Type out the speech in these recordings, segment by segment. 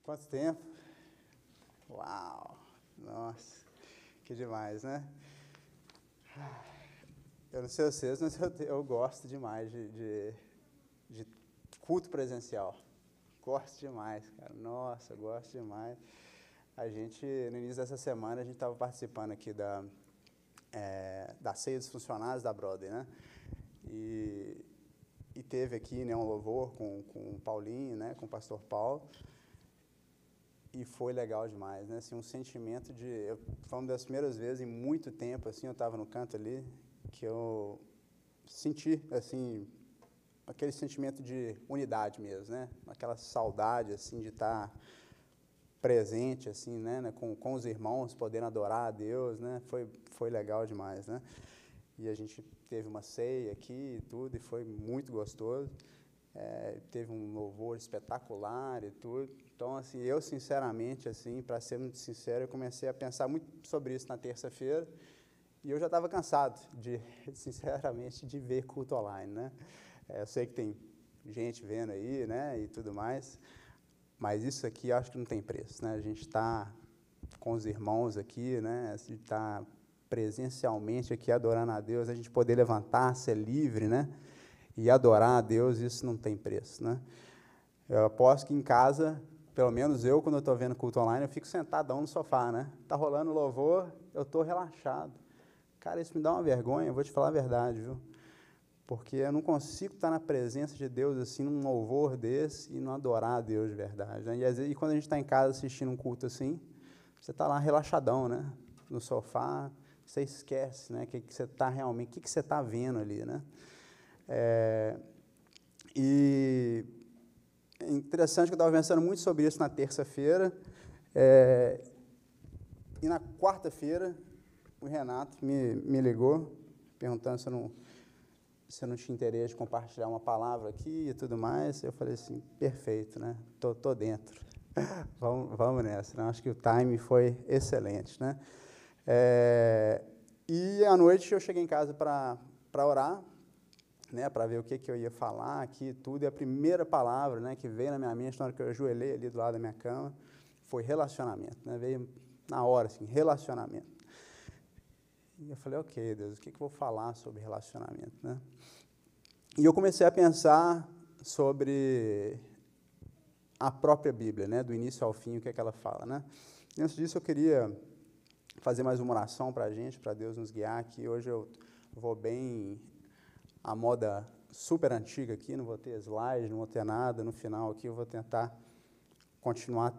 Quanto tempo? Uau! Nossa, que demais, né? Eu não sei vocês, mas eu gosto demais de culto presencial. Gosto demais, cara. Nossa, gosto demais. No início dessa semana, a gente estava participando aqui da ceia dos funcionários da Brother, né? E teve aqui, né, um louvor com o Paulinho, né, com o pastor Paulo. E foi legal demais, né? Assim, um sentimento foi uma das primeiras vezes em muito tempo, assim, eu estava no canto ali, que eu senti, assim, aquele sentimento de unidade mesmo, né? Aquela saudade, assim, de estar presente, assim, né? Com os irmãos, podendo adorar a Deus, né? Foi legal demais, né? E a gente teve uma ceia aqui e tudo, e foi muito gostoso. Teve um louvor espetacular e tudo. Então, assim, eu, sinceramente, assim, para ser muito sincero, eu comecei a pensar muito sobre isso na terça-feira, e eu já estava cansado, sinceramente, de ver culto online, né? Eu sei que tem gente vendo aí, né, e tudo mais, mas isso aqui eu acho que não tem preço, né? A gente está com os irmãos aqui, né, a gente está presencialmente aqui adorando a Deus, a gente poder levantar, ser livre, né, e adorar a Deus, isso não tem preço, né? Eu aposto que em casa, pelo menos eu, quando eu estou vendo culto online, eu fico sentadão no sofá, né? Tá rolando louvor, eu estou relaxado. Cara, isso me dá uma vergonha, eu vou te falar a verdade, viu? Porque eu não consigo estar na presença de Deus, assim, num louvor desse, e não adorar a Deus de verdade, né? E quando a gente está em casa assistindo um culto assim, você está lá relaxadão, né? No sofá, você esquece, né? Que você está realmente, o que você está vendo ali, né? E é interessante que eu estava pensando muito sobre isso na terça-feira, e na quarta-feira o Renato me ligou, perguntando se eu não tinha interesse de compartilhar uma palavra aqui e tudo mais. Eu falei assim, perfeito, né? Tô dentro. Vamos nessa, né? Acho que o time foi excelente, né? E à noite eu cheguei em casa para orar, né, para ver o que eu ia falar aqui e tudo, e a primeira palavra, né, que veio na minha mente na hora que eu ajoelhei ali do lado da minha cama foi relacionamento, né, veio na hora, assim, relacionamento. E eu falei, ok, Deus, o que eu vou falar sobre relacionamento, né? E eu comecei a pensar sobre a própria Bíblia, né, do início ao fim, o que é que ela fala, né? E antes disso eu queria fazer mais uma oração para a gente, para Deus nos guiar aqui. Hoje eu vou bem a moda super antiga aqui, não vou ter slide, não vou ter nada. No final aqui eu vou tentar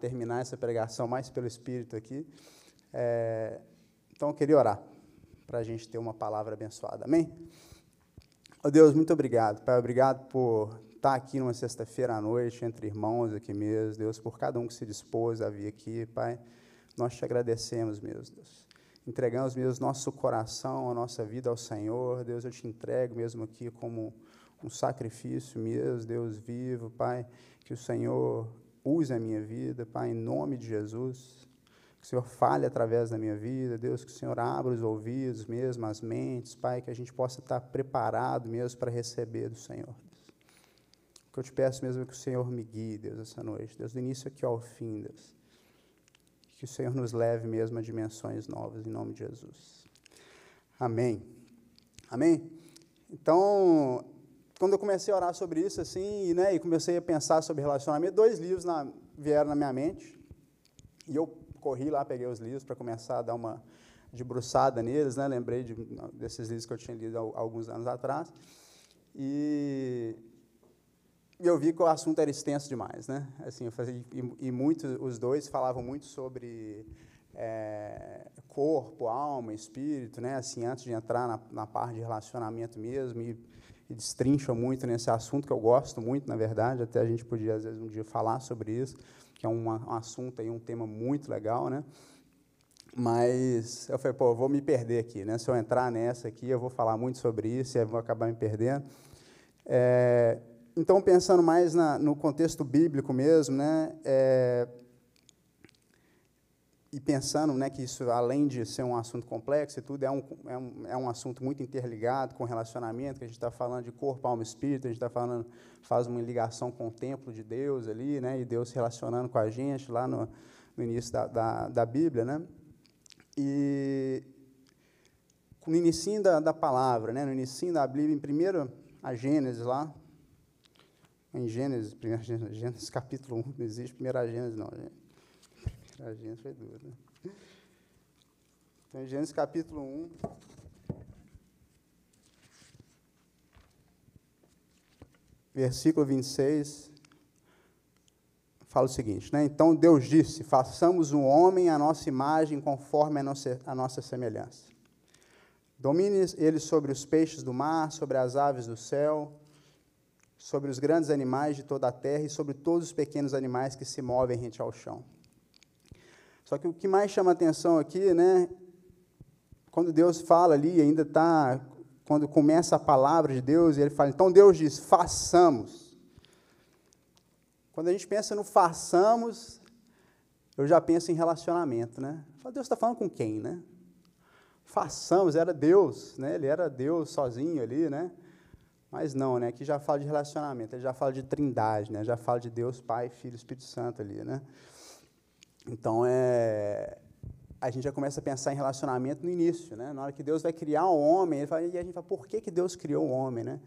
terminar essa pregação mais pelo Espírito aqui. Então eu queria orar, para a gente ter uma palavra abençoada, amém? Oh Deus, muito obrigado, Pai, obrigado por estar aqui numa sexta-feira à noite, entre irmãos aqui mesmo, Deus, por cada um que se dispôs a vir aqui, Pai, nós te agradecemos mesmo, Deus. Entregamos mesmo nosso coração, a nossa vida ao Senhor. Deus, eu te entrego mesmo aqui como um sacrifício mesmo, Deus vivo, Pai, que o Senhor use a minha vida, Pai, em nome de Jesus, que o Senhor fale através da minha vida, Deus, que o Senhor abra os ouvidos mesmo, as mentes, Pai, que a gente possa estar preparado mesmo para receber do Senhor. O que eu te peço mesmo é que o Senhor me guie, Deus, essa noite, Deus, do início aqui ao fim, Deus. Que o Senhor nos leve mesmo a dimensões novas, em nome de Jesus. Amém. Amém? Então, quando eu comecei a orar sobre isso, assim, né, e comecei a pensar sobre relacionamento, 2 livros vieram na minha mente, e eu corri lá, peguei os livros para começar a dar uma debruçada neles, né, lembrei desses livros que eu tinha lido há alguns anos atrás, e eu vi que o assunto era extenso demais, né? Assim, os dois falavam muito sobre corpo, alma, espírito, né? Assim, antes de entrar na parte de relacionamento mesmo, e destrincham muito nesse assunto que eu gosto muito, na verdade. Até a gente podia às vezes um dia falar sobre isso, que é um assunto aí, um tema muito legal, né? Mas eu falei, eu vou me perder aqui, né? Se eu entrar nessa aqui, eu vou falar muito sobre isso e eu vou acabar me perdendo. Então, pensando mais no contexto bíblico mesmo, né, e pensando, né, que isso, além de ser um assunto complexo e tudo, é um assunto muito interligado com relacionamento, que a gente está falando de corpo, alma e espírito, a gente está falando, faz uma ligação com o templo de Deus ali, né, e Deus se relacionando com a gente lá no início da Bíblia, né, e no início da palavra, né, no início da Bíblia, em primeiro a Gênesis lá, em Gênesis, Gênesis capítulo 1, não existe primeira Gênesis não, gente. A Gênesis foi duro, né? Então, em Gênesis capítulo 1, versículo 26, fala o seguinte, né? Então Deus disse, façamos um homem à nossa imagem, conforme a nossa semelhança. Domine ele sobre os peixes do mar, sobre as aves do céu, sobre os grandes animais de toda a terra e sobre todos os pequenos animais que se movem rente ao chão. Só que o que mais chama atenção aqui, né, quando Deus fala ali, ainda está, quando começa a palavra de Deus, ele fala, então Deus diz, façamos. Quando a gente pensa no façamos, eu já penso em relacionamento, né? Deus está falando com quem, né? Façamos, era Deus, né? Ele era Deus sozinho ali, né? Mas não, né? Aqui já fala de relacionamento, ele já fala de trindade, né? Já fala de Deus, Pai, Filho e Espírito Santo ali, né? Então, a gente já começa a pensar em relacionamento no início, né? Na hora que Deus vai criar o homem, e a gente fala, por que Deus criou o homem, né?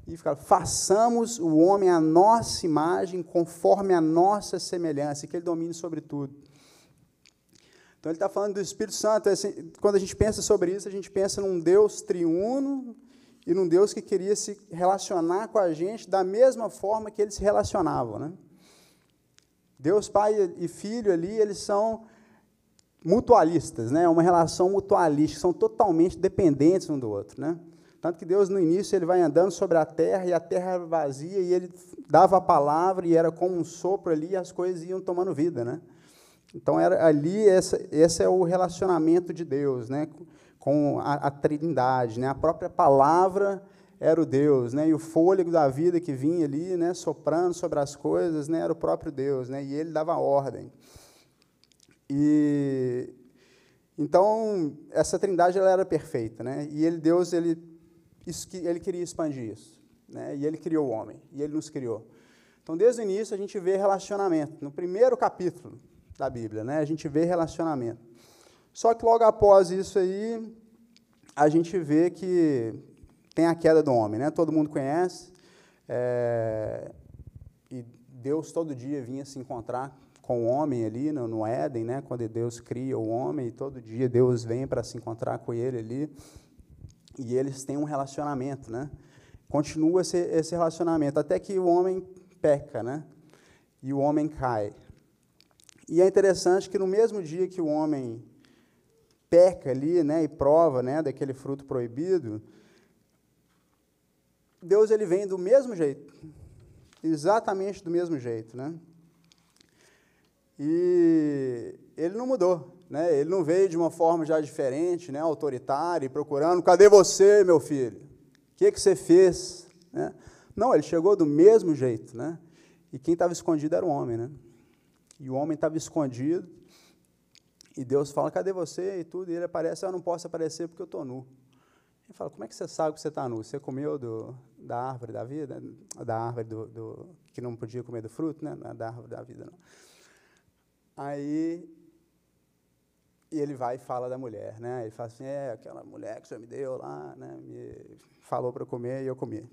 E fica, façamos o homem à nossa imagem, conforme a nossa semelhança, e que ele domine sobre tudo. Então, ele está falando do Espírito Santo. Assim, quando a gente pensa sobre isso, a gente pensa num Deus triuno e num Deus que queria se relacionar com a gente da mesma forma que eles se relacionavam, né? Deus, Pai e Filho ali, eles são mutualistas, né? Uma relação mutualista, são totalmente dependentes um do outro, né? Tanto que Deus, no início, ele vai andando sobre a terra, e a terra era vazia, e ele dava a palavra, e era como um sopro ali, e as coisas iam tomando vida, né? Então, esse é o relacionamento de Deus, né? Com a trindade, né? A própria palavra era o Deus, né? E o fôlego da vida que vinha ali, né? Soprando sobre as coisas, né? Era o próprio Deus, né? E ele dava ordem. E então essa trindade ela era perfeita, né? E Deus ele queria expandir isso, né? E ele criou o homem, e ele nos criou. Então desde o início a gente vê relacionamento. No primeiro capítulo da Bíblia, né? A gente vê relacionamento. Só que logo após isso aí a gente vê que tem a queda do homem, né? Todo mundo conhece, e Deus todo dia vinha se encontrar com o homem ali no Éden, né? Quando Deus cria o homem, e todo dia Deus vem para se encontrar com ele ali, e eles têm um relacionamento, né? Continua esse relacionamento, até que o homem peca, né? E o homem cai. E é interessante que no mesmo dia que o homem peca ali, né? E prova, né? Daquele fruto proibido, Deus ele vem do mesmo jeito, exatamente do mesmo jeito, né? E ele não mudou, né? Ele não veio de uma forma já diferente, né? Autoritária, e procurando, cadê você, meu filho? O que você fez? Né? Não, ele chegou do mesmo jeito, né? E quem estava escondido era o homem, né? E o homem estava escondido, e Deus fala, cadê você? E tudo, e ele aparece, eu não posso aparecer porque eu estou nu. Ele fala, como é que você sabe que você está nu? Você comeu da árvore da vida? Da árvore que não podia comer do fruto, né? Não é da árvore da vida, não. Aí, e ele vai e fala da mulher, né? Ele fala assim, aquela mulher que o Senhor me deu lá, né? Me falou para comer e eu comi.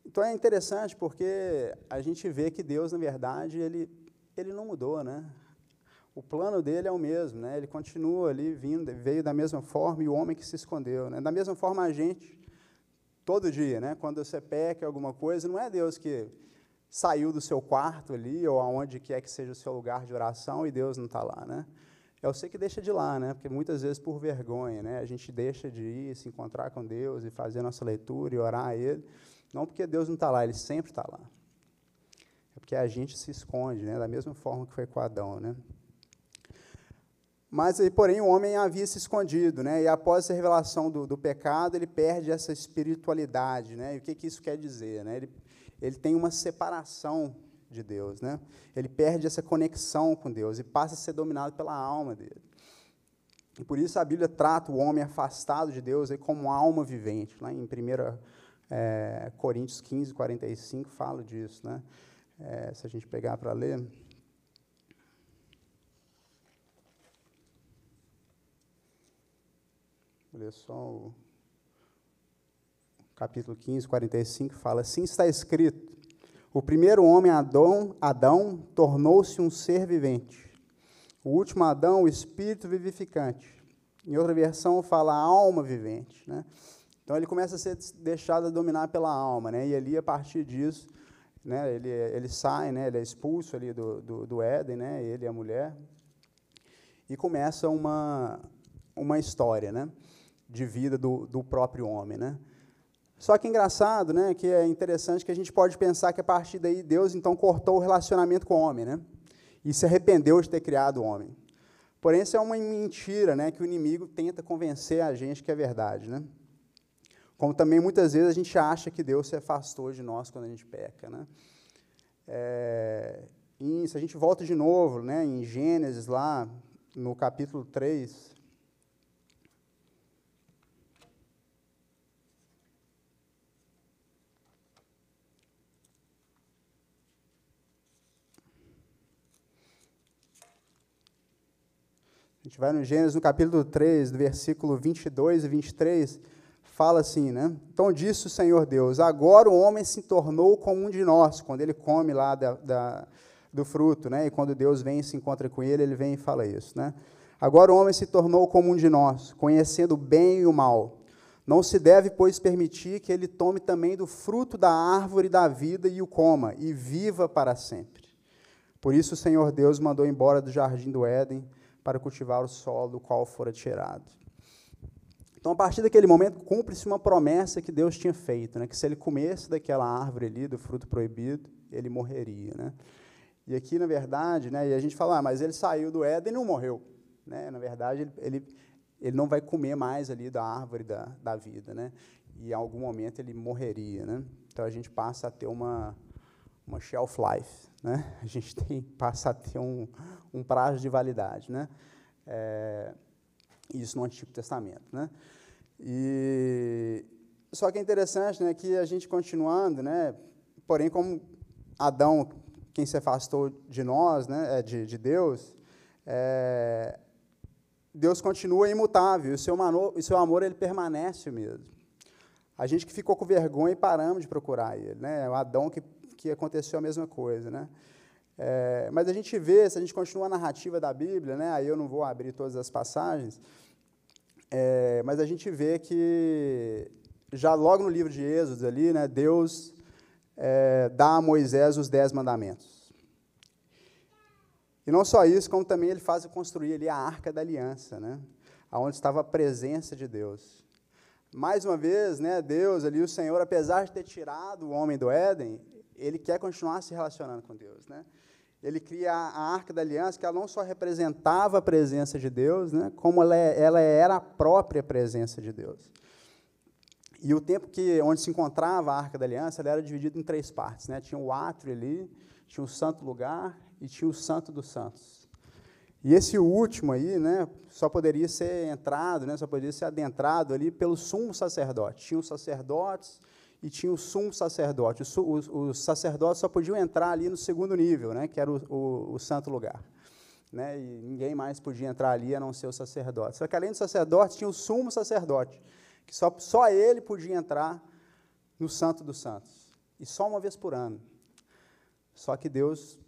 Então é interessante porque a gente vê que Deus, na verdade, ele não mudou, né? O plano dele é o mesmo, né? Ele continua ali veio da mesma forma, e o homem que se escondeu, né? Da mesma forma a gente, todo dia, né? Quando você peca alguma coisa, não é Deus que saiu do seu quarto ali, ou aonde quer que seja o seu lugar de oração, e Deus não está lá, né? É você que deixa de ir lá, né? Porque muitas vezes por vergonha, né? A gente deixa de ir, se encontrar com Deus e fazer a nossa leitura e orar a Ele, não porque Deus não está lá, Ele sempre está lá. É porque a gente se esconde, né? Da mesma forma que foi com Adão, né? Mas, porém, o homem havia se escondido, né? E após a revelação do pecado, ele perde essa espiritualidade, né? E o que isso quer dizer, né? Ele tem uma separação de Deus, né? Ele perde essa conexão com Deus e passa a ser dominado pela alma dele. E por isso a Bíblia trata o homem afastado de Deus aí como alma vivente. Lá em 1 Coríntios 15, 45 fala disso, né? Se a gente pegar para ler. Vou ler só o capítulo 15, 45, fala: assim está escrito, o primeiro homem, Adão, tornou-se um ser vivente. O último Adão, o espírito vivificante. Em outra versão, fala alma vivente, né? Então, ele começa a ser deixado a dominar pela alma, né? E ali, a partir disso, né, ele sai, né, ele é expulso ali do Éden, né, ele e a mulher, e começa uma história, né, de vida do próprio homem, né? Só que é engraçado, né, que é interessante que a gente pode pensar que a partir daí Deus então cortou o relacionamento com o homem, né? E se arrependeu de ter criado o homem. Porém, isso é uma mentira, né, que o inimigo tenta convencer a gente que é verdade, né? Como também muitas vezes a gente acha que Deus se afastou de nós quando a gente peca, né? Se a gente volta de novo, né, em Gênesis, lá no capítulo 3, a gente vai no Gênesis, no capítulo 3, do versículo 22 e 23, fala assim, né? Então disse o Senhor Deus, agora o homem se tornou como um de nós, quando ele come lá do fruto, né? E quando Deus vem e se encontra com ele, ele vem e fala isso, né? Agora o homem se tornou como um de nós, conhecendo o bem e o mal. Não se deve, pois, permitir que ele tome também do fruto da árvore da vida e o coma, e viva para sempre. Por isso o Senhor Deus mandou embora do jardim do Éden, para cultivar o solo do qual fora tirado. Então, a partir daquele momento, cumpre-se uma promessa que Deus tinha feito, né? Que se ele comesse daquela árvore ali, do fruto proibido, ele morreria, né? E aqui, na verdade, né, e a gente fala, mas ele saiu do Éden e não morreu, né? Na verdade, ele não vai comer mais ali da árvore da vida, né? E em algum momento ele morreria, né? Então, a gente passa a ter uma shelf life, né? A gente passa a ter um prazo de validade, né? Isso no Antigo Testamento, né? Só que é interessante, né, que a gente continuando, né? Porém, como Adão, quem se afastou de nós, né, de Deus, Deus continua imutável, e o seu amor ele permanece o mesmo. A gente que ficou com vergonha e paramos de procurar ele, né? O Adão que aconteceu a mesma coisa, né? Mas a gente vê, se a gente continua a narrativa da Bíblia, né, aí eu não vou abrir todas as passagens, mas a gente vê que, já logo no livro de Êxodo, ali, né, Deus dá a Moisés os 10 mandamentos. E não só isso, como também ele faz construir ali a Arca da Aliança, né, onde estava a presença de Deus. Mais uma vez, né, Deus, ali, o Senhor, apesar de ter tirado o homem do Éden, ele quer continuar se relacionando com Deus, né? Ele cria a Arca da Aliança, que ela não só representava a presença de Deus, né, como ela era a própria presença de Deus. E o templo onde se encontrava a Arca da Aliança, ela era dividida em 3 partes, né? Tinha o átrio ali, tinha o santo lugar e tinha o santo dos santos. E esse último aí, né, só poderia ser entrado, né, só poderia ser adentrado ali pelo sumo sacerdote. Tinha os sacerdotes e tinha o sumo sacerdote. Os sacerdotes só podiam entrar ali no segundo nível, né, que era o santo lugar. Né, e ninguém mais podia entrar ali a não ser o sacerdote. Só que além do sacerdote, tinha o sumo sacerdote, que só ele podia entrar no santo dos santos. E só uma vez por ano. Só que Deus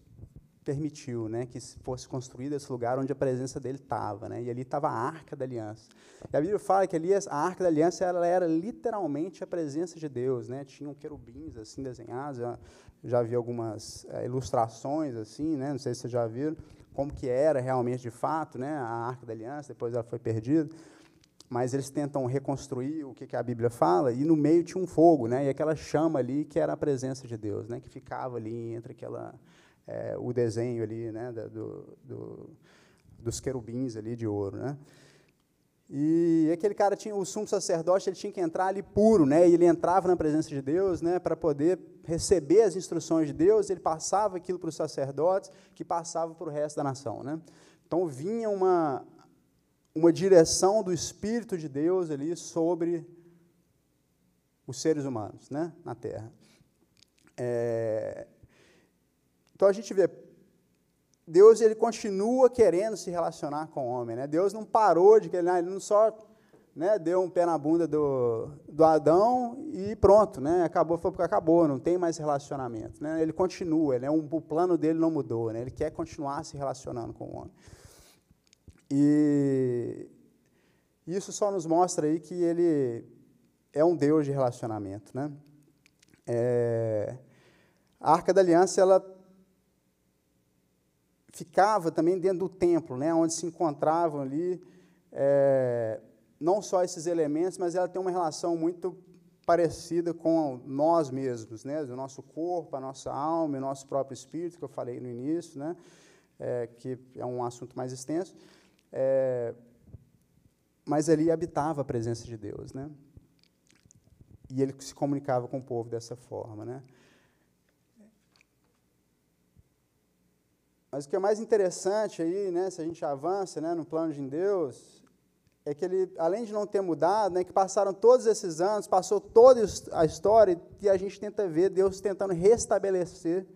permitiu, né, que fosse construído esse lugar onde a presença dele estava, né, e ali estava a Arca da Aliança. E a Bíblia fala que ali a Arca da Aliança ela era literalmente a presença de Deus, né, tinham querubins assim desenhados, já vi algumas ilustrações assim, né, não sei se vocês já viram, como que era realmente de fato, né, a Arca da Aliança, depois ela foi perdida, mas eles tentam reconstruir o que a Bíblia fala, e no meio tinha um fogo, né, e aquela chama ali que era a presença de Deus, né, que ficava ali entre o desenho ali, né, dos querubins ali de ouro, né? E aquele cara tinha, o sumo sacerdote, ele tinha que entrar ali puro, né? E ele entrava na presença de Deus, né, para poder receber as instruções de Deus, ele passava aquilo para os sacerdotes, que passavam para o resto da nação, né? Então, vinha uma direção do Espírito de Deus ali sobre os seres humanos, né, na Terra. Então, a gente vê, Deus ele continua querendo se relacionar com o homem, né? Deus não parou de querer, ele não só, né, deu um pé na bunda do Adão e pronto, né? Acabou, não tem mais relacionamento, né? Ele continua, o plano dele não mudou, né? Ele quer continuar se relacionando com o homem. E isso só nos mostra aí que ele é um Deus de relacionamento, né? A Arca da Aliança, ela ficava também dentro do templo, né, onde se encontravam ali não só esses elementos, mas ela tem uma relação muito parecida com nós mesmos, né, do nosso corpo, a nossa alma, o nosso próprio espírito, que eu falei no início, né, que é um assunto mais extenso, mas ali habitava a presença de Deus, né, e ele se comunicava com o povo dessa forma, né. Mas o que é mais interessante aí, né, se a gente avança, né, no plano de Deus, é que ele, além de não ter mudado, né, que passaram todos esses anos, passou toda a história, e a gente tenta ver Deus tentando restabelecer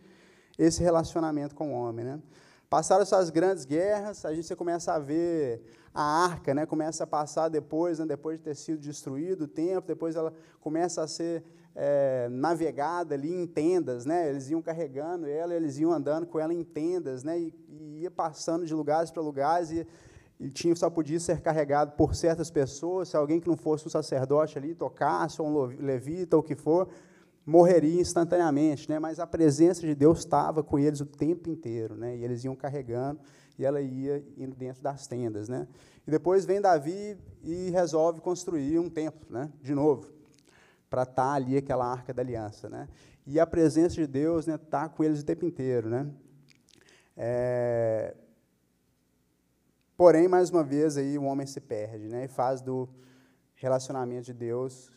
esse relacionamento com o homem, né. Passaram essas grandes guerras, você começa a ver a arca, né, começa a passar depois, né, depois de ter sido destruído o templo, depois ela começa a ser navegada ali em tendas, né? Eles iam carregando ela, eles iam andando com ela em tendas, né? E ia passando de lugares para lugares e só podia ser carregado por certas pessoas. Se alguém que não fosse um sacerdote ali tocasse, ou um levita, ou o que for, morreria instantaneamente, né? Mas a presença de Deus estava com eles o tempo inteiro, né? E eles iam carregando e ela ia indo dentro das tendas, né? E depois vem Davi e resolve construir um templo, né? De novo, para estar ali aquela Arca da Aliança, né? E a presença de Deus, né, está com eles o tempo inteiro, né? Porém, mais uma vez, aí o homem se perde, né? E faz do relacionamento de Deus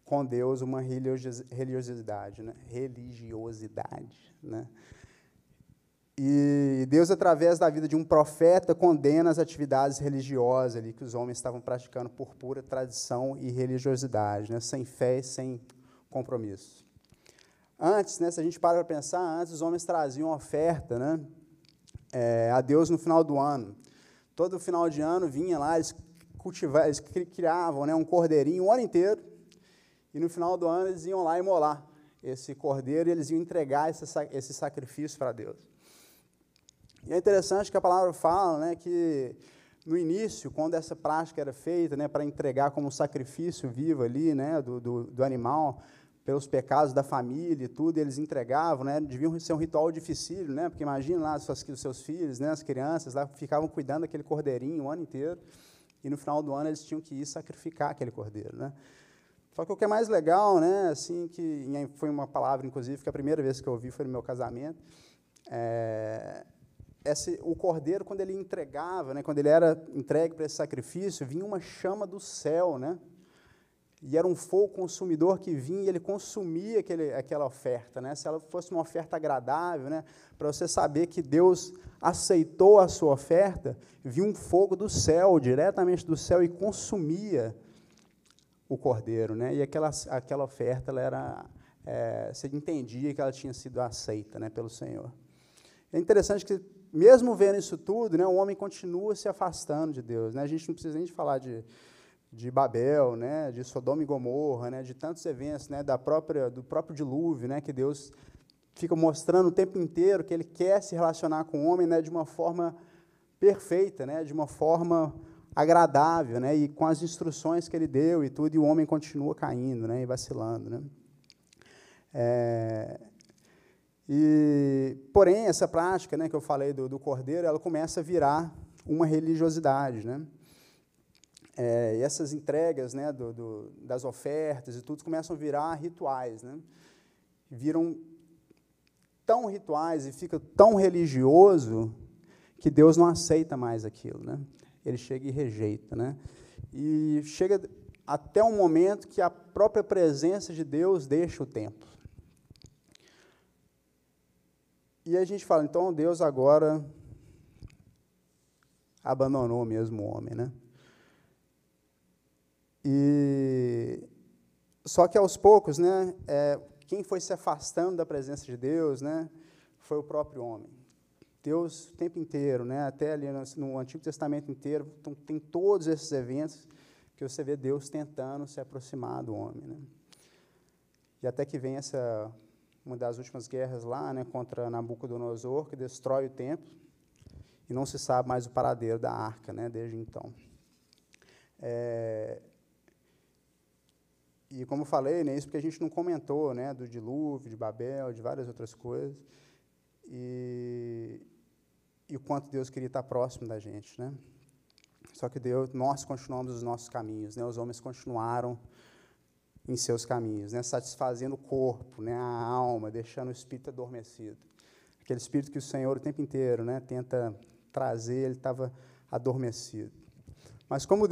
com Deus uma religiosidade, né? Né? E Deus, através da vida de um profeta, condena as atividades religiosas ali que os homens estavam praticando por pura tradição e religiosidade, né? Sem fé e sem compromisso. Antes, né, se a gente para pensar, antes os homens traziam oferta, né, a Deus no final do ano. Todo final de ano vinha lá, eles criavam, né, um cordeirinho o ano inteiro, e no final do ano eles iam lá imolar esse cordeiro e eles iam entregar esse sacrifício para Deus. E é interessante que a palavra fala, né, que no início, quando essa prática era feita, né, para entregar como sacrifício vivo ali, né, do animal, pelos pecados da família e tudo, eles entregavam, né, deviam ser um ritual dificílimo, né, porque imagina lá os seus filhos, né, as crianças lá ficavam cuidando daquele cordeirinho o ano inteiro, e no final do ano eles tinham que ir sacrificar aquele cordeiro, né. Só que o que é mais legal, né, assim, que foi uma palavra, inclusive, que a primeira vez que eu ouvi foi no meu casamento, o cordeiro, quando ele entregava, né, quando ele era entregue para esse sacrifício, vinha uma chama do céu, né, e era um fogo consumidor que vinha e ele consumia aquela oferta, né, se ela fosse uma oferta agradável, né, para você saber que Deus aceitou a sua oferta, vinha um fogo do céu, diretamente do céu, e consumia o cordeiro, né, e aquela oferta, ela era, você entendia que ela tinha sido aceita, né, pelo Senhor. É interessante que, mesmo vendo isso tudo, né, o homem continua se afastando de Deus, né? A gente não precisa nem de falar de Babel, né, de Sodoma e Gomorra, né, de tantos eventos, né, do próprio dilúvio, né, que Deus fica mostrando o tempo inteiro que Ele quer se relacionar com o homem, né, de uma forma perfeita, né, de uma forma agradável, né, e com as instruções que Ele deu e tudo, e o homem continua caindo, né, e vacilando, né. Porém, essa prática, né, que eu falei do cordeiro, ela começa a virar uma religiosidade, né? E essas entregas, né, das ofertas e tudo começam a virar rituais, né? Viram tão rituais e fica tão religioso que Deus não aceita mais aquilo, né? Ele chega e rejeita, né? E chega até um momento que a própria presença de Deus deixa o templo. E a gente fala, então Deus agora abandonou mesmo o homem, né? Só que aos poucos, né, quem foi se afastando da presença de Deus, né, foi o próprio homem. Deus o tempo inteiro, né, até ali no Antigo Testamento inteiro, então, tem todos esses eventos que você vê Deus tentando se aproximar do homem, né? E até que vem uma das últimas guerras lá, né, contra Nabucodonosor, que destrói o templo, e não se sabe mais o paradeiro da arca, né, desde então. E como eu falei, né, isso porque a gente não comentou, né, do dilúvio, de Babel, de várias outras coisas, e o quanto Deus queria estar próximo da gente, né? Só que nós continuamos os nossos caminhos, né? Os homens continuaram em seus caminhos, né? Satisfazendo o corpo, né? A alma, deixando o espírito adormecido. Aquele espírito que o Senhor o tempo inteiro, né, tenta trazer, ele estava adormecido. Mas como o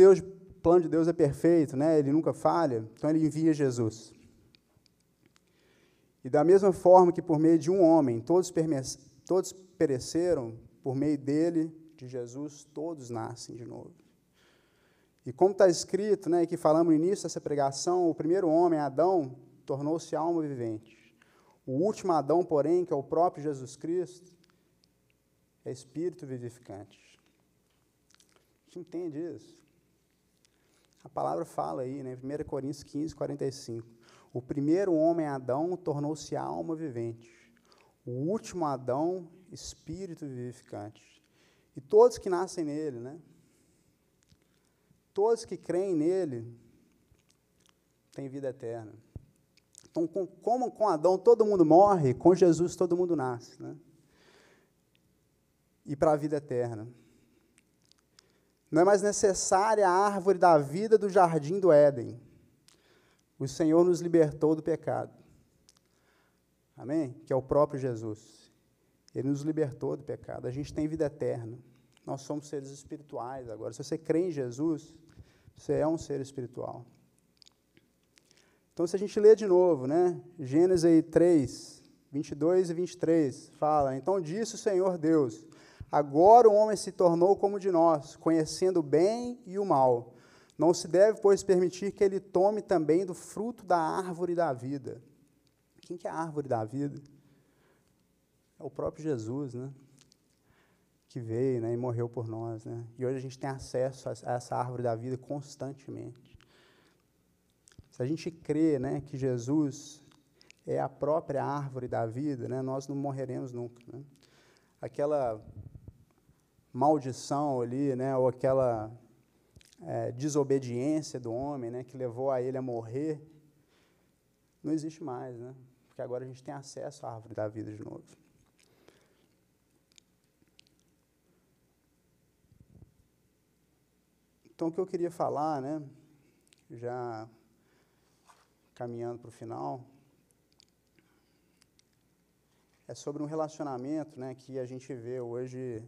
plano de Deus é perfeito, né? Ele nunca falha, então ele envia Jesus. E da mesma forma que por meio de um homem todos pereceram, por meio dele, de Jesus, todos nascem de novo. E como está escrito, né, que falamos no início dessa pregação, o primeiro homem, Adão, tornou-se alma vivente. O último Adão, porém, que é o próprio Jesus Cristo, é espírito vivificante. A gente entende isso? A palavra fala aí, né, 1 Coríntios 15, 45. O primeiro homem, Adão, tornou-se alma vivente. O último Adão, espírito vivificante. E todos que nascem nele, né? Todos que creem nele têm vida eterna. Então, como com Adão todo mundo morre, com Jesus todo mundo nasce, né? E para a vida eterna. Não é mais necessária a árvore da vida do jardim do Éden. O Senhor nos libertou do pecado. Amém? Que é o próprio Jesus. Ele nos libertou do pecado. A gente tem vida eterna. Nós somos seres espirituais agora. Se você crê em Jesus, você é um ser espiritual. Então, se a gente lê de novo, né? Gênesis 3, 22 e 23, fala, então disse o Senhor Deus, agora o homem se tornou como de nós, conhecendo o bem e o mal. Não se deve, pois, permitir que ele tome também do fruto da árvore da vida. Quem que é a árvore da vida? É o próprio Jesus, né? Que veio, né, e morreu por nós, né? E hoje a gente tem acesso a essa árvore da vida constantemente. Se a gente crê, né, que Jesus é a própria árvore da vida, né, nós não morreremos nunca, né? Aquela maldição ali, né, ou aquela desobediência do homem, né, que levou a ele a morrer, não existe mais, né? Porque agora a gente tem acesso à árvore da vida de novo. Então, o que eu queria falar, né, já caminhando para o final, é sobre um relacionamento, né, que a gente vê hoje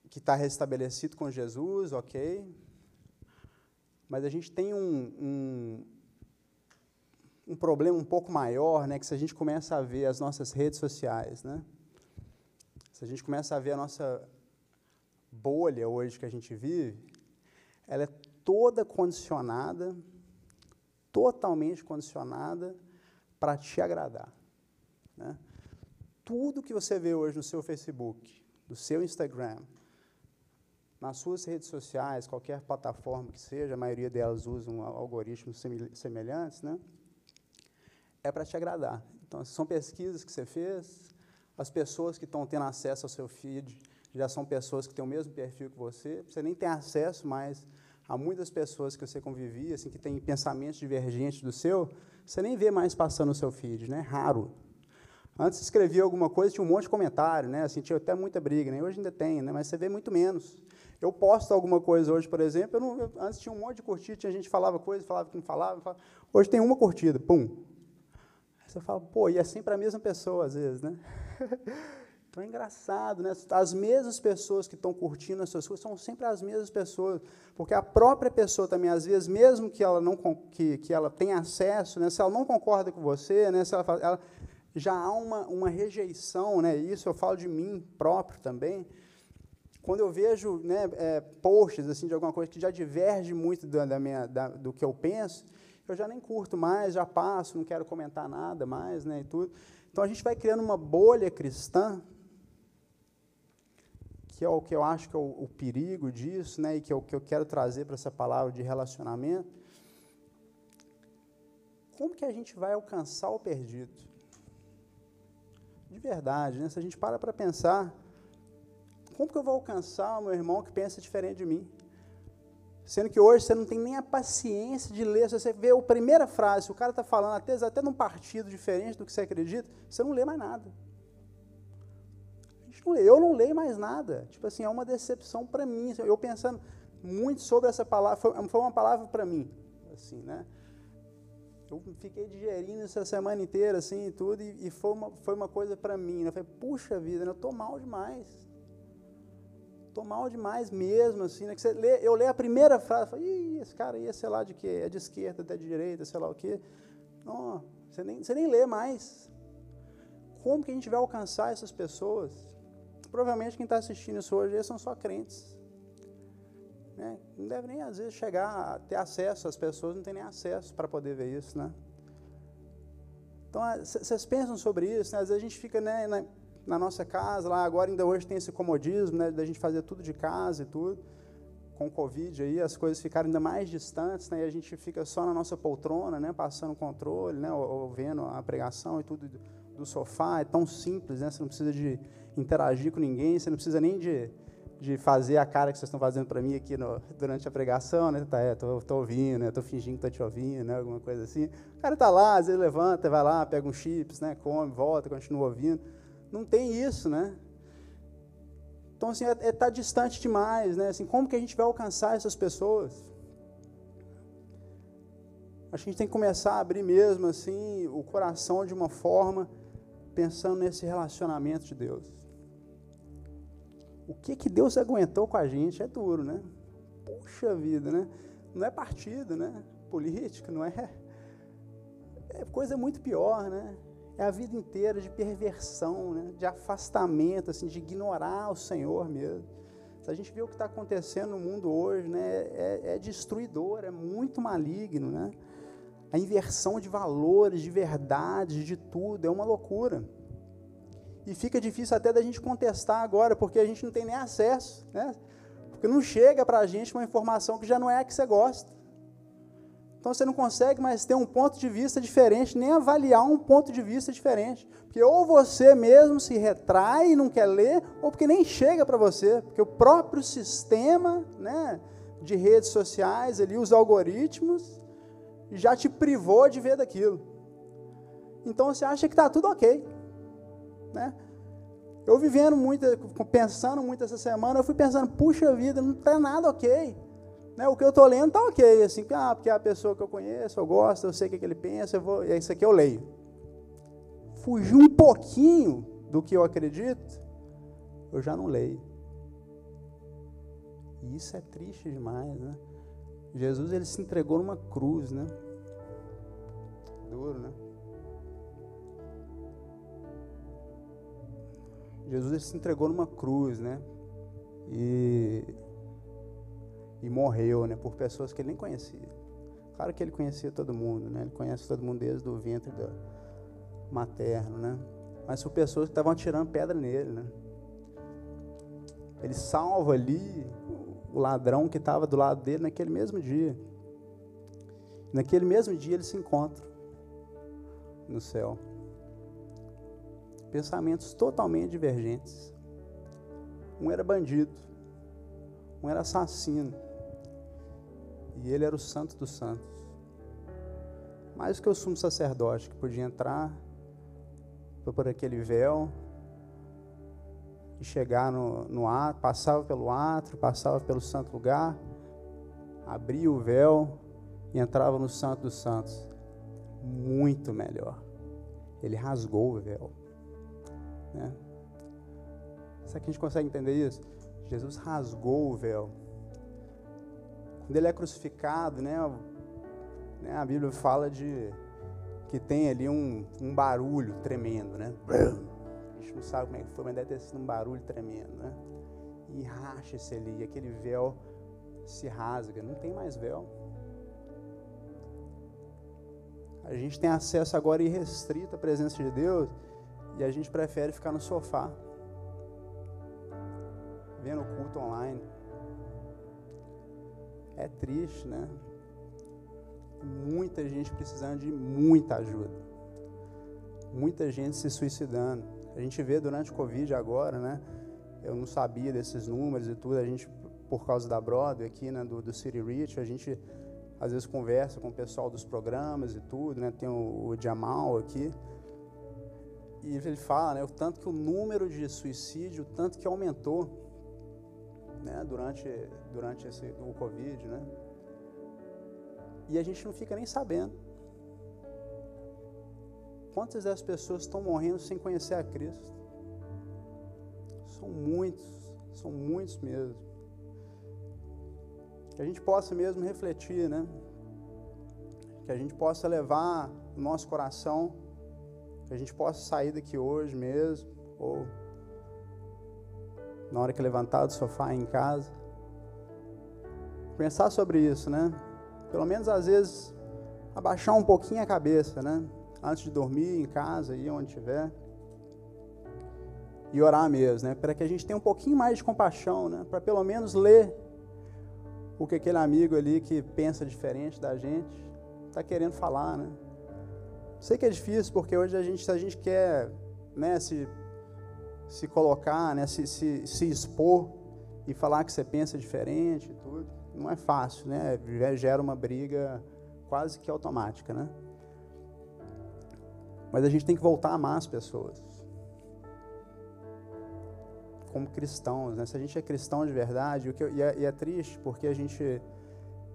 que está restabelecido com Jesus, ok, mas a gente tem um problema um pouco maior, né, que se a gente começa a ver as nossas redes sociais, né, se a gente começa a ver a nossa bolha hoje que a gente vive, ela é toda condicionada, totalmente condicionada para te agradar, né? Tudo que você vê hoje no seu Facebook, no seu Instagram, nas suas redes sociais, qualquer plataforma que seja, a maioria delas usam algoritmos semelhantes, né? É para te agradar. Então, são pesquisas que você fez, as pessoas que estão tendo acesso ao seu feed já são pessoas que têm o mesmo perfil que você nem tem acesso mais a muitas pessoas que você convivia, assim, que têm pensamentos divergentes do seu, você nem vê mais passando no seu feed, né? Raro. Antes escrevia alguma coisa, tinha um monte de comentário, né? Assim, tinha até muita briga, né? Hoje ainda tem, né? Mas você vê muito menos. Eu posto alguma coisa hoje, por exemplo, antes tinha um monte de curtida, tinha gente que falava coisa, falava que não falava. Hoje tem uma curtida, pum. Aí você fala, pô, e é sempre a mesma pessoa, às vezes, né? Então é engraçado, né? As mesmas pessoas que estão curtindo as suas coisas são sempre as mesmas pessoas, porque a própria pessoa também, às vezes, mesmo que ela não que ela tenha acesso, né? Se ela não concorda com você, né? Se ela já há uma rejeição, né? Isso eu falo de mim próprio também. Quando eu vejo, né, posts assim, de alguma coisa que já diverge muito do que eu penso, eu já nem curto mais, já passo, não quero comentar nada mais, né, e tudo. Então, a gente vai criando uma bolha cristã, que é o que eu acho que é o perigo disso, né, e que eu quero trazer para essa palavra de relacionamento. Como que a gente vai alcançar o perdido? De verdade, né? Se a gente para pensar, como que eu vou alcançar o meu irmão que pensa diferente de mim? Sendo que hoje você não tem nem a paciência de ler. Se você vê a primeira frase, se o cara está falando até num partido diferente do que você acredita, você não lê mais nada. Eu não leio mais nada. Tipo assim, é uma decepção para mim. Eu pensando muito sobre essa palavra, foi uma palavra para mim, assim, né? Eu fiquei digerindo essa semana inteira, assim, e tudo, e foi uma coisa para mim, né? Eu falei, puxa vida, né? Eu estou mal demais. Estou mal demais mesmo, assim, né? Que eu leio a primeira frase, falei, esse cara aí é sei lá de quê? É de esquerda, é de direita, sei lá o quê. Não, você nem lê mais. Como que a gente vai alcançar essas pessoas? Provavelmente quem está assistindo isso hoje, eles são só crentes. Né? Não deve nem, às vezes, chegar a ter acesso, as pessoas não têm nem acesso para poder ver isso, né? Então, vocês pensam sobre isso, né? Às vezes a gente fica, né, na nossa casa, lá agora ainda hoje tem esse comodismo, né, da gente fazer tudo de casa e tudo, com o Covid aí, as coisas ficaram ainda mais distantes, né, e a gente fica só na nossa poltrona, né, passando o controle, né, ou vendo a pregação e tudo do sofá, é tão simples, né, você não precisa de interagir com ninguém, você não precisa nem de fazer a cara que vocês estão fazendo para mim aqui durante a pregação, né? Tô ouvindo, né? Tô fingindo que tô te ouvindo, né? Alguma coisa assim. O cara tá lá, às vezes levanta, vai lá, pega um chips, né? Come, volta, continua ouvindo. Não tem isso, né? Então, assim, tá distante demais, né? Assim, como que a gente vai alcançar essas pessoas? Acho que a gente tem que começar a abrir mesmo, assim, o coração de uma forma, pensando nesse relacionamento de Deus. O que Deus aguentou com a gente é duro, né? Puxa vida, né? Não é partido, né? Político, não é? É coisa muito pior, né? É a vida inteira de perversão, né? De afastamento, assim, de ignorar o Senhor mesmo. Se a gente vê o que está acontecendo no mundo hoje, né? É destruidor, é muito maligno, né? A inversão de valores, de verdades, de tudo, é uma loucura. E fica difícil até da gente contestar agora, porque a gente não tem nem acesso, né? Porque não chega para a gente uma informação que já não é a que você gosta. Então você não consegue mais ter um ponto de vista diferente, nem avaliar um ponto de vista diferente. Porque ou você mesmo se retrai e não quer ler, ou porque nem chega para você. Porque o próprio sistema, né, de redes sociais, ali, os algoritmos, já te privou de ver daquilo. Então você acha que está tudo ok. Né? Eu pensando muito essa semana, eu fui pensando, puxa vida, não está nada ok. Né? O que eu estou lendo está ok, assim, porque é a pessoa que eu conheço, eu gosto, eu sei o que ele pensa, isso aqui eu leio. Fugir um pouquinho do que eu acredito, eu já não leio. E isso é triste demais, né? Jesus, ele se entregou numa cruz, né? Duro, né? Jesus, ele se entregou numa cruz, né? E morreu, né? Por pessoas que ele nem conhecia. Claro que ele conhecia todo mundo, né? Ele conhece todo mundo desde o ventre materno, né? Mas por pessoas que estavam atirando pedra nele, né? Ele salva ali o ladrão que estava do lado dele naquele mesmo dia. Naquele mesmo dia eles se encontram no céu. Pensamentos totalmente divergentes. Um era bandido, um era assassino, e ele era o santo dos santos. Mais do que o sumo sacerdote, que podia entrar por aquele véu e chegar no átrio, passava pelo átrio, passava pelo santo lugar, abria o véu e entrava no santo dos santos. Muito melhor. Ele rasgou o véu. Né? Será que a gente consegue entender isso? Jesus rasgou o véu. Quando ele é crucificado, né, a Bíblia fala que tem ali um barulho tremendo, né? A gente não sabe como é que foi, mas deve ter sido um barulho tremendo, né? E racha-se ali, aquele véu se rasga, não tem mais véu. A gente tem acesso agora irrestrito à presença de Deus e a gente prefere ficar no sofá, vendo o culto online. É triste, né? Muita gente precisando de muita ajuda. Muita gente se suicidando. A gente vê durante o Covid agora, né? Eu não sabia desses números e tudo. A gente, por causa da Broadway aqui, né, do City Reach, a gente às vezes conversa com o pessoal dos programas e tudo, né? Tem o Jamal aqui. E ele fala, né, o tanto que o número de suicídio, o tanto que aumentou, né, durante o Covid, né? E a gente não fica nem sabendo. Quantas das pessoas estão morrendo sem conhecer a Cristo? São muitos mesmo. Que a gente possa mesmo refletir, né? Que a gente possa levar o nosso coração, que a gente possa sair daqui hoje mesmo, ou na hora que levantar do sofá em casa, pensar sobre isso, né? Pelo menos às vezes abaixar um pouquinho a cabeça, né? Antes de dormir, em casa, aí onde estiver, e orar mesmo, né? Para que a gente tenha um pouquinho mais de compaixão, né? Para pelo menos ler o que aquele amigo ali que pensa diferente da gente está querendo falar, né? Sei que é difícil, porque hoje se a gente quer, né, se colocar, né, se expor e falar que você pensa diferente e tudo, não é fácil, né? Gera uma briga quase que automática, né? Mas a gente tem que voltar a amar as pessoas como cristãos, né? Se a gente é cristão de verdade, e é triste porque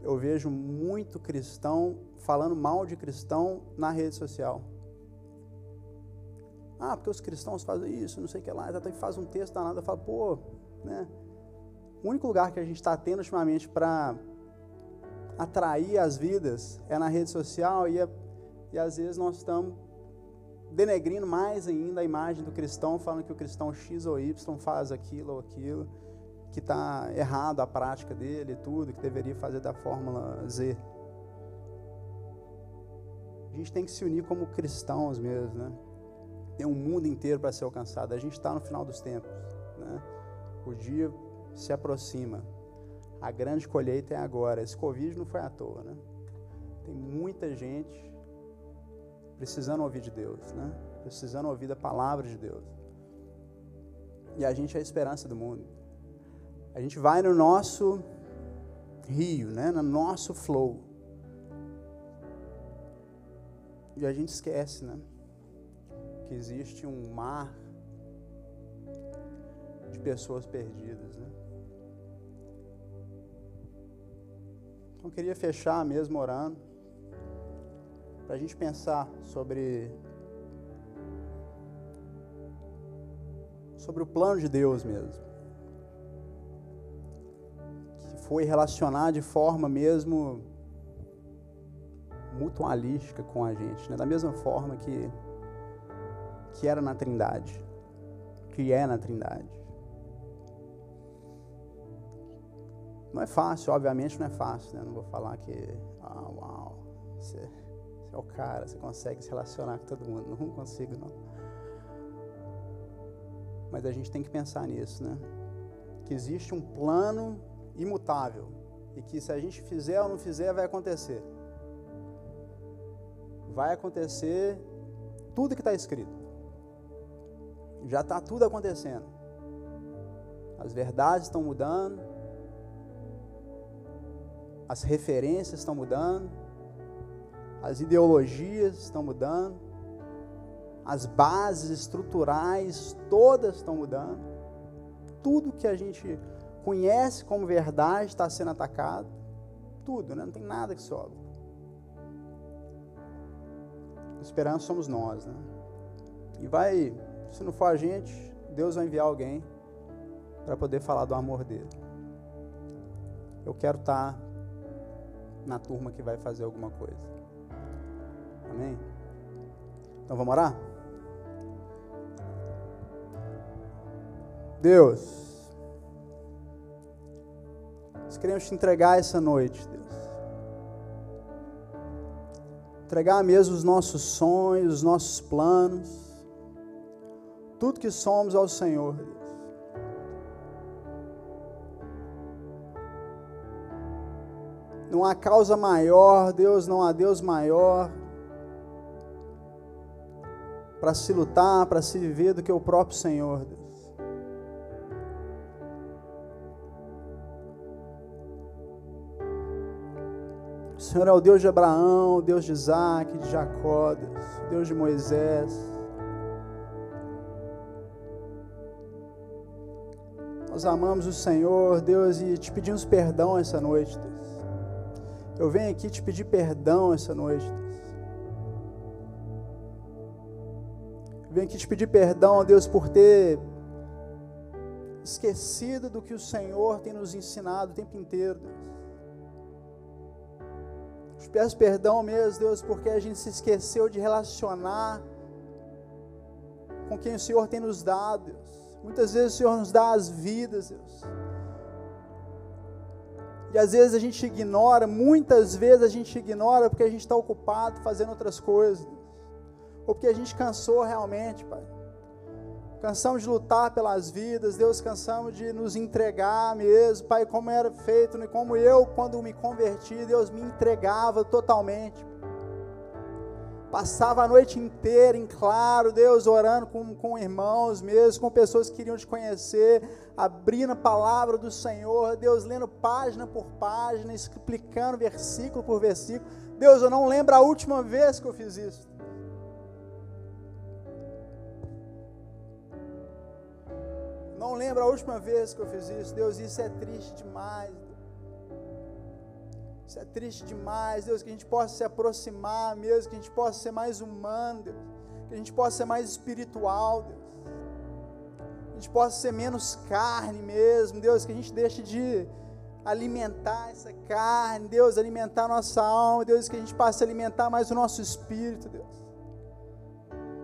eu vejo muito cristão falando mal de cristão na rede social. Ah, porque os cristãos fazem isso, não sei o que lá, até faz um texto danado, eu falo, pô, né? O único lugar que a gente está tendo ultimamente para atrair as vidas é na rede social e às vezes nós estamos denegrindo mais ainda a imagem do cristão, falando que o cristão X ou Y faz aquilo ou aquilo, que está errado a prática dele e tudo, que deveria fazer da fórmula Z. A gente tem que se unir como cristãos mesmo, né? Tem um mundo inteiro para ser alcançado. A gente está no final dos tempos, né? O dia se aproxima. A grande colheita é agora. Esse Covid não foi à toa, né? Tem muita gente precisando ouvir de Deus, né? Precisando ouvir da palavra de Deus. E a gente é a esperança do mundo. A gente vai no nosso rio, né? No nosso flow. E a gente esquece, né? Que existe um mar de pessoas perdidas, né? Então eu queria fechar mesmo orando, para a gente pensar sobre o plano de Deus mesmo, que foi relacionar de forma mesmo mutualística com a gente, né? Da mesma forma que era na Trindade, que é na Trindade. Não é fácil, obviamente não é fácil, né? Não vou falar que, uau, você é o cara, você consegue se relacionar com todo mundo. Não consigo, não. Mas a gente tem que pensar nisso, né? Que existe um plano imutável e que se a gente fizer ou não fizer, vai acontecer. Vai acontecer tudo que está escrito. Já está tudo acontecendo. As verdades estão mudando, as referências estão mudando, as ideologias estão mudando, as bases estruturais todas estão mudando. Tudo que a gente conhece como verdade está sendo atacado. Tudo, né? Não tem nada que sobra. A esperança somos nós, né? E se não for a gente, Deus vai enviar alguém para poder falar do amor dele. Eu quero estar na turma que vai fazer alguma coisa. Amém? Então vamos orar? Deus, nós queremos te entregar essa noite, Deus. Entregar mesmo os nossos sonhos, os nossos planos, tudo que somos ao Senhor, Deus. Não há causa maior, Deus, não há Deus maior para se lutar, para se viver do que o próprio Senhor, Deus. O Senhor é o Deus de Abraão, o Deus de Isaac, de Jacó, Deus, o Deus de Moisés. Nós amamos o Senhor, Deus, e te pedimos perdão essa noite, Deus. Eu venho aqui te pedir perdão essa noite, Deus. Eu venho aqui te pedir perdão, Deus, por ter esquecido do que o Senhor tem nos ensinado o tempo inteiro, Deus. Te peço perdão mesmo, Deus, porque a gente se esqueceu de relacionar com quem o Senhor tem nos dado, Deus. Muitas vezes o Senhor nos dá as vidas, Deus. E às vezes a gente ignora, muitas vezes a gente ignora porque a gente está ocupado fazendo outras coisas, Deus. Ou porque a gente cansou realmente, Pai. Cansamos de lutar pelas vidas, Deus, cansamos de nos entregar mesmo, Pai, como era feito, como eu, quando me converti, Deus, me entregava totalmente. Passava a noite inteira em claro, Deus, orando com irmãos mesmo, com pessoas que queriam te conhecer, abrindo a palavra do Senhor, Deus, lendo página por página, explicando versículo por versículo. Deus, eu não lembro a última vez que eu fiz isso. Não lembro a última vez que eu fiz isso, Deus, isso é triste demais, Deus. Isso é triste demais, Deus, que a gente possa se aproximar mesmo, que a gente possa ser mais humano, Deus, que a gente possa ser mais espiritual, Deus, que a gente possa ser menos carne mesmo, Deus, que a gente deixe de alimentar essa carne, Deus, alimentar a nossa alma, Deus, que a gente passe a alimentar mais o nosso espírito, Deus.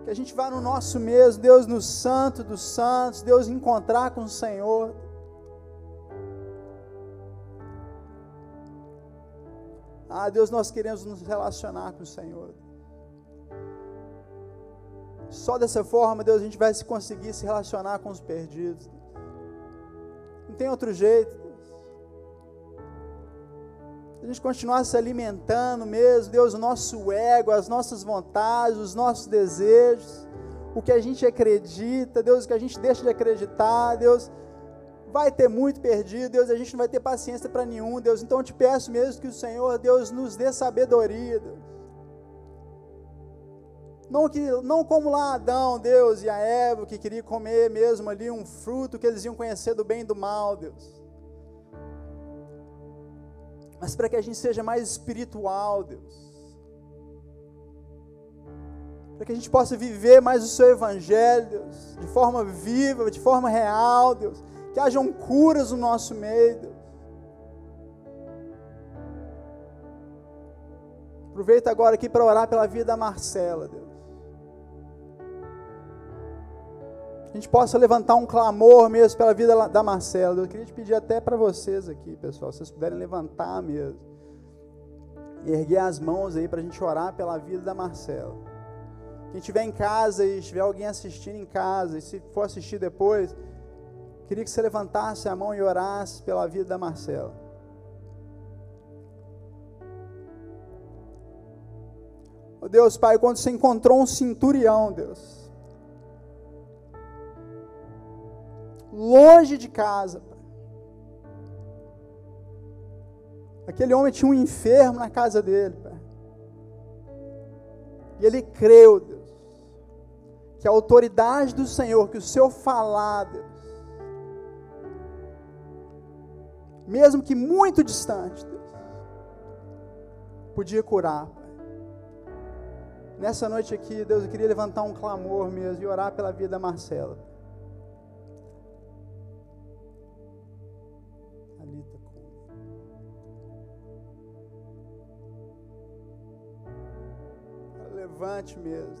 Que a gente vá no nosso mesmo, Deus, no santo dos santos, Deus, encontrar com o Senhor. Ah, Deus, nós queremos nos relacionar com o Senhor. Só dessa forma, Deus, a gente vai conseguir se relacionar com os perdidos. Não tem outro jeito, Deus. A gente continuar se alimentando mesmo, Deus, o nosso ego, as nossas vontades, os nossos desejos, o que a gente acredita, Deus, o que a gente deixa de acreditar, Deus, vai ter muito perdido, Deus, a gente não vai ter paciência para nenhum, Deus, então eu te peço mesmo que o Senhor, Deus, nos dê sabedoria, Deus. Não como lá Adão, Deus, e a Eva, que queria comer mesmo ali um fruto que eles iam conhecer do bem e do mal, Deus. Mas para que a gente seja mais espiritual, Deus. Para que a gente possa viver mais o seu evangelho, Deus, de forma viva, de forma real, Deus. Que hajam curas no nosso meio, Deus. Aproveita agora aqui para orar pela vida da Marcela, Deus. Que a gente possa levantar um clamor mesmo pela vida da Marcela. Eu queria te pedir até para vocês aqui, pessoal, se vocês puderem levantar mesmo. E erguer as mãos aí para a gente orar pela vida da Marcela. Quem estiver em casa e estiver alguém assistindo em casa, e se for assistir depois, queria que você levantasse a mão e orasse pela vida da Marcela. Oh Deus, Pai, quando você encontrou um centurião, Deus, longe de casa, Pai. Aquele homem tinha um enfermo na casa dele, Pai. E ele creu, Deus, que a autoridade do Senhor, que o Senhor falar, Deus, mesmo que muito distante, Deus, podia curar, Pai. Nessa noite aqui, Deus, eu queria levantar um clamor mesmo e orar pela vida da Marcela. Levante mesmo.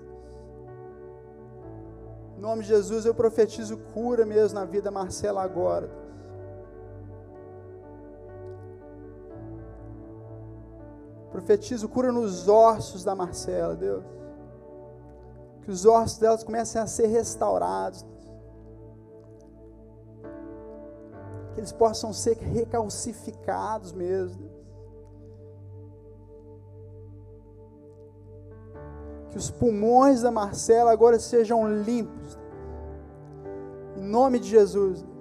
Em nome de Jesus, eu profetizo cura mesmo na vida da Marcela agora, Deus. Profetizo cura nos ossos da Marcela, Deus. Que os ossos delas comecem a ser restaurados, Deus. Que eles possam ser recalcificados mesmo, Deus. Que os pulmões da Marcela agora sejam limpos, Deus. Em nome de Jesus, Deus.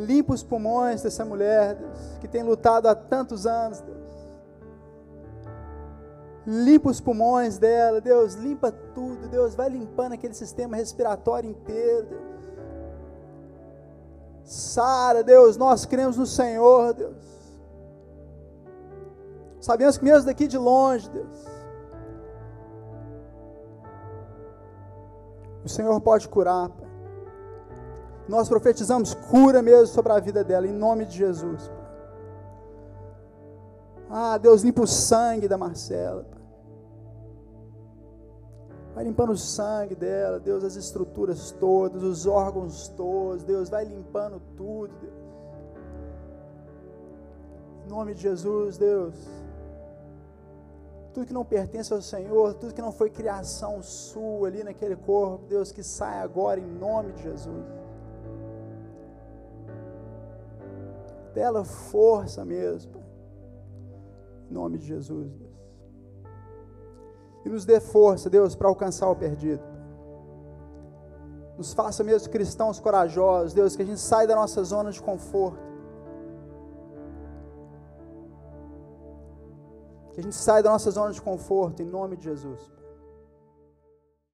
Limpa os pulmões dessa mulher, Deus, que tem lutado há tantos anos, Deus. Limpa os pulmões dela, Deus, limpa tudo, Deus, vai limpando aquele sistema respiratório inteiro, Deus. Sara, Deus, nós cremos no Senhor, Deus. Sabemos que mesmo daqui de longe, Deus, o Senhor pode curar, Pai. Nós profetizamos cura mesmo sobre a vida dela, em nome de Jesus, Pai. Ah, Deus, limpa o sangue da Marcela, Pai. Vai limpando o sangue dela, Deus, as estruturas todas, os órgãos todos, Deus, vai limpando tudo, Deus. Em nome de Jesus, Deus. Tudo que não pertence ao Senhor, tudo que não foi criação sua ali naquele corpo, Deus, que sai agora em nome de Jesus. Dela força mesmo, Pai. Em nome de Jesus, Deus. E nos dê força, Deus, para alcançar o perdido. Nos faça mesmo cristãos corajosos, Deus, que a gente saia da nossa zona de conforto. Que a gente saia da nossa zona de conforto, em nome de Jesus.